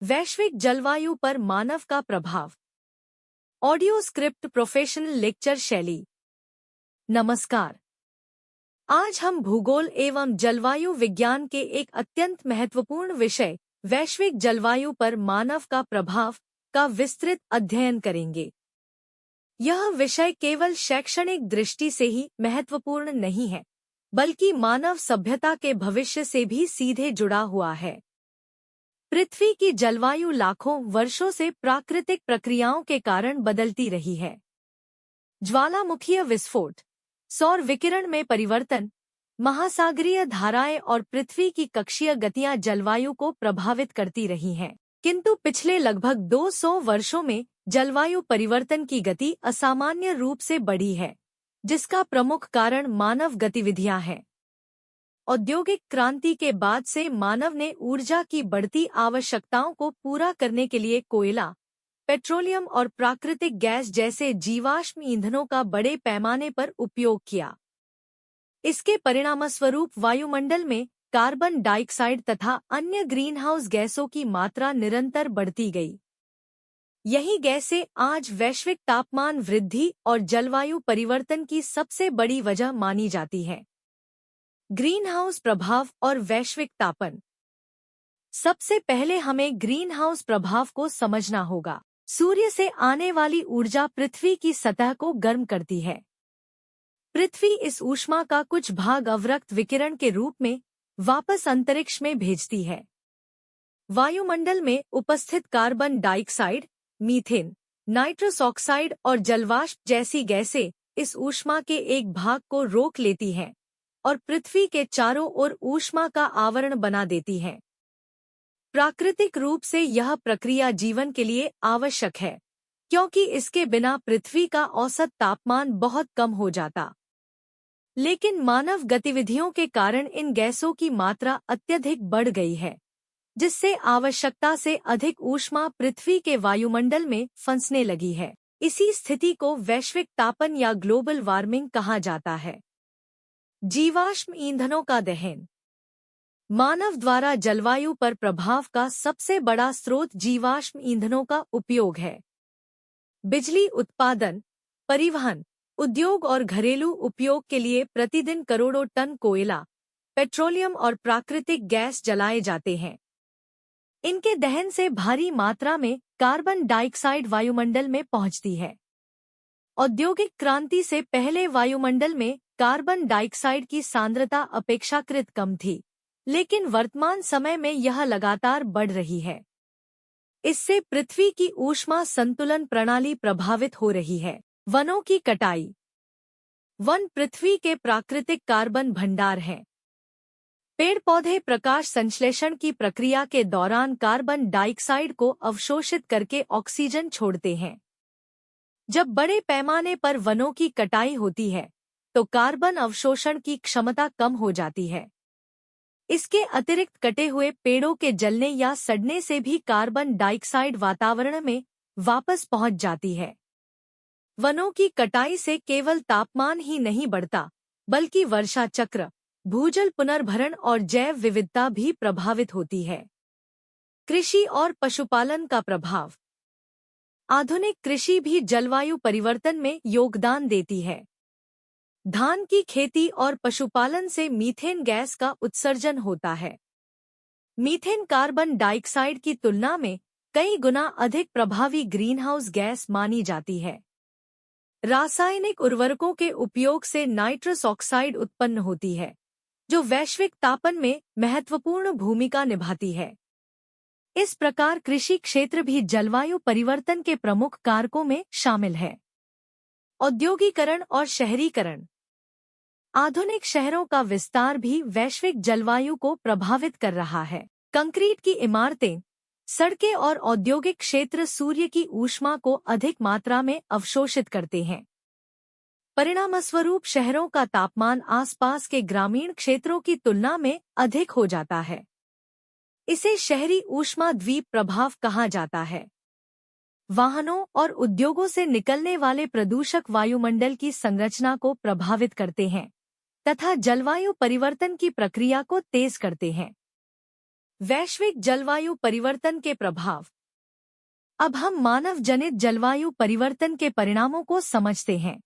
वैश्विक जलवायु पर मानव का प्रभाव। ऑडियो स्क्रिप्ट प्रोफेशनल लेक्चर शैली। नमस्कार। आज हम भूगोल एवं जलवायु विज्ञान के एक अत्यंत महत्वपूर्ण विषय वैश्विक जलवायु पर मानव का प्रभाव का विस्तृत अध्ययन करेंगे। यह विषय केवल शैक्षणिक दृष्टि से ही महत्वपूर्ण नहीं है, बल्कि मानव सभ्यता के भविष्य से भी सीधे जुड़ा हुआ है। पृथ्वी की जलवायु लाखों वर्षों से प्राकृतिक प्रक्रियाओं के कारण बदलती रही है। ज्वालामुखीय विस्फोट, सौर विकिरण में परिवर्तन, महासागरीय धाराएं और पृथ्वी की कक्षीय गतियां जलवायु को प्रभावित करती रही हैं। किंतु पिछले लगभग 200 वर्षों में जलवायु परिवर्तन की गति असामान्य रूप से बढ़ी है, जिसका प्रमुख कारण मानव गतिविधियां हैं। औद्योगिक क्रांति के बाद से मानव ने ऊर्जा की बढ़ती आवश्यकताओं को पूरा करने के लिए कोयला, पेट्रोलियम और प्राकृतिक गैस जैसे जीवाश्म ईंधनों का बड़े पैमाने पर उपयोग किया। इसके परिणामस्वरूप वायुमंडल में कार्बन डाइऑक्साइड तथा अन्य ग्रीनहाउस गैसों की मात्रा निरंतर बढ़ती गई। यही गैसें आज वैश्विक तापमान वृद्धि और जलवायु परिवर्तन की सबसे बड़ी वजह मानी जाती हैं। ग्रीनहाउस प्रभाव और वैश्विक तापन। सबसे पहले हमें ग्रीनहाउस प्रभाव को समझना होगा। सूर्य से आने वाली ऊर्जा पृथ्वी की सतह को गर्म करती है। पृथ्वी इस ऊष्मा का कुछ भाग अवरक्त विकिरण के रूप में वापस अंतरिक्ष में भेजती है। वायुमंडल में उपस्थित carbon dioxide, methane, nitrous oxide और जलवाष्प जैसी गैसें इस ऊष्मा के एक भाग को रोक लेती हैं और पृथ्वी के चारों ओर ऊष्मा का आवरण बना देती है। प्राकृतिक रूप से यह प्रक्रिया जीवन के लिए आवश्यक है, क्योंकि इसके बिना पृथ्वी का औसत तापमान बहुत कम हो जाता। लेकिन मानव गतिविधियों के कारण इन गैसों की मात्रा अत्यधिक बढ़ गई है, जिससे आवश्यकता से अधिक ऊष्मा पृथ्वी के वायुमंडल में फंसने लगी है। इसी स्थिति को वैश्विक तापन या ग्लोबल वार्मिंग कहा जाता है। जीवाश्म ईंधनों का दहन। मानव द्वारा जलवायु पर प्रभाव का सबसे बड़ा स्रोत जीवाश्म ईंधनों का उपयोग है। बिजली उत्पादन, परिवहन, उद्योग और घरेलू उपयोग के लिए प्रतिदिन करोड़ों टन कोयला, पेट्रोलियम और प्राकृतिक गैस जलाए जाते हैं। इनके दहन से भारी मात्रा में कार्बन डाइऑक्साइड वायुमंडल में पहुंचती है। औद्योगिक क्रांति से पहले वायुमंडल में कार्बन डाइऑक्साइड की सांद्रता अपेक्षाकृत कम थी, लेकिन वर्तमान समय में यह लगातार बढ़ रही है। इससे पृथ्वी की ऊष्मा संतुलन प्रणाली प्रभावित हो रही है। वनों की कटाई। वन पृथ्वी के प्राकृतिक कार्बन भंडार हैं। पेड़ पौधे प्रकाश संश्लेषण की प्रक्रिया के दौरान कार्बन डाइऑक्साइड को अवशोषित करके ऑक्सीजन छोड़ते हैं। जब बड़े पैमाने पर वनों की कटाई होती है, तो कार्बन अवशोषण की क्षमता कम हो जाती है। इसके अतिरिक्त कटे हुए पेड़ों के जलने या सड़ने से भी कार्बन डाइऑक्साइड वातावरण में वापस पहुंच जाती है। वनों की कटाई से केवल तापमान ही नहीं बढ़ता, बल्कि वर्षा चक्र, भूजल पुनर्भरण और जैव विविधता भी प्रभावित होती है। कृषि और पशुपालन का प्रभाव। आधुनिक कृषि भी जलवायु परिवर्तन में योगदान देती है। धान की खेती और पशुपालन से मीथेन गैस का उत्सर्जन होता है। मीथेन कार्बन डाइऑक्साइड की तुलना में कई गुना अधिक प्रभावी ग्रीनहाउस गैस मानी जाती है। रासायनिक उर्वरकों के उपयोग से नाइट्रस ऑक्साइड उत्पन्न होती है, जो वैश्विक तापन में महत्वपूर्ण भूमिका निभाती है। इस प्रकार कृषि क्षेत्र भी जलवायु परिवर्तन के प्रमुख कारकों में शामिल है। औद्योगिकरण और शहरीकरण। आधुनिक शहरों का विस्तार भी वैश्विक जलवायु को प्रभावित कर रहा है। कंक्रीट की इमारतें, सड़कें और औद्योगिक क्षेत्र सूर्य की ऊष्मा को अधिक मात्रा में अवशोषित करते हैं। परिणामस्वरूप शहरों का तापमान आसपास के ग्रामीण क्षेत्रों की तुलना में अधिक हो जाता है। इसे शहरी ऊष्मा द्वीप प्रभाव कहा जाता है। वाहनों और उद्योगों से निकलने वाले प्रदूषक वायुमंडल की संरचना को प्रभावित करते हैं तथा जलवायु परिवर्तन की प्रक्रिया को तेज करते हैं। वैश्विक जलवायु परिवर्तन के प्रभाव। अब हम मानव जनित जलवायु परिवर्तन के परिणामों को समझते हैं।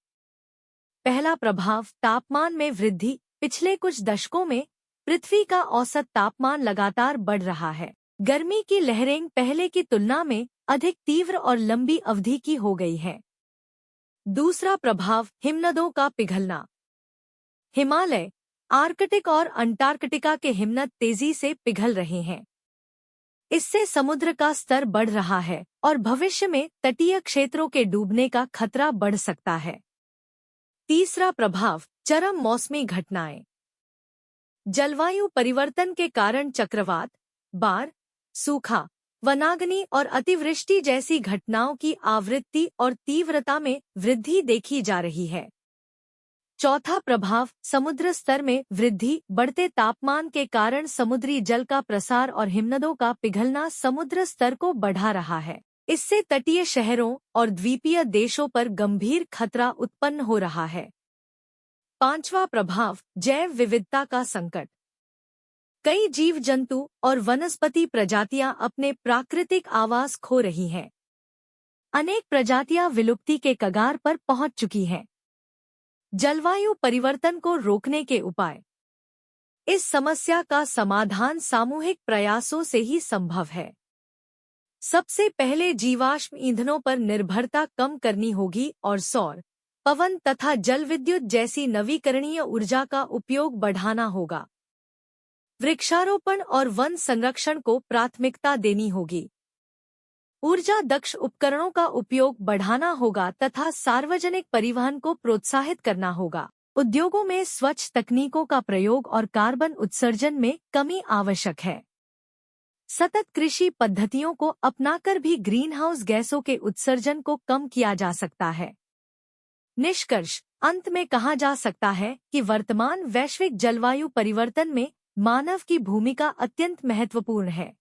पहला प्रभाव, तापमान में वृद्धि। पिछले कुछ दशकों में पृथ्वी का औसत तापमान लगातार बढ़ रहा है। गर्मी की लहरें पहले की तुलना में अधिक तीव्र और लंबी अवधि की हो गई है। दूसरा प्रभाव, हिमनदों का पिघलना। हिमालय, आर्कटिक और अंटार्कटिका के हिमनद तेजी से पिघल रहे हैं। इससे समुद्र का स्तर बढ़ रहा है और भविष्य में तटीय क्षेत्रों के डूबने का खतरा बढ़ सकता है। तीसरा प्रभाव, चरम मौसमी घटनाएं। जलवायु परिवर्तन के कारण चक्रवात, बाढ़, सूखा, वनाग्नि और अतिवृष्टि जैसी घटनाओं की आवृत्ति और तीव्रता में वृद्धि देखी जा रही है। चौथा प्रभाव, समुद्र स्तर में वृद्धि। बढ़ते तापमान के कारण समुद्री जल का प्रसार और हिमनदों का पिघलना समुद्र स्तर को बढ़ा रहा है। इससे तटीय शहरों और द्वीपीय देशों पर गंभीर खतरा उत्पन्न हो रहा है। पांचवा प्रभाव, जैव विविधता का संकट। कई जीव जंतु और वनस्पति प्रजातियां अपने प्राकृतिक आवास खो रही हैं। अनेक प्रजातियां विलुप्ति के कगार पर पहुंच चुकी हैं। जलवायु परिवर्तन को रोकने के उपाय। इस समस्या का समाधान सामूहिक प्रयासों से ही संभव है। सबसे पहले जीवाश्म ईंधनों पर निर्भरता कम करनी होगी और सौर, पवन तथा जल विद्युत जैसी नवीकरणीय ऊर्जा का उपयोग बढ़ाना होगा। वृक्षारोपण और वन संरक्षण को प्राथमिकता देनी होगी। ऊर्जा दक्ष उपकरणों का उपयोग बढ़ाना होगा तथा सार्वजनिक परिवहन को प्रोत्साहित करना होगा। उद्योगों में स्वच्छ तकनीकों का प्रयोग और कार्बन उत्सर्जन में कमी आवश्यक है। सतत कृषि पद्धतियों को अपनाकर भी ग्रीनहाउस गैसों के उत्सर्जन को कम किया जा सकता है। निष्कर्ष, अंत में कहा जा सकता है कि वर्तमान वैश्विक जलवायु परिवर्तन में मानव की भूमिका अत्यंत महत्वपूर्ण है।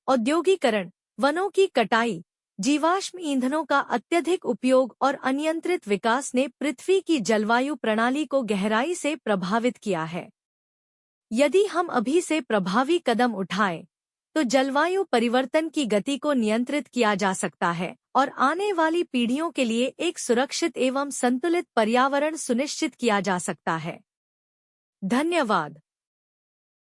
औद्योगीकरण, वनों की कटाई, जीवाश्म ईंधनों का अत्यधिक उपयोग और अनियंत्रित विकास ने पृथ्वी की जलवायु प्रणाली को गहराई से प्रभावित किया है। यदि हम अभी से प्रभावी कदम उठाएं, तो जलवायु परिवर्तन की गति को नियंत्रित किया जा सकता है और आने वाली पीढ़ियों के लिए एक सुरक्षित एवं संतुलित पर्यावरण सुनिश्चित किया जा सकता है। धन्यवाद।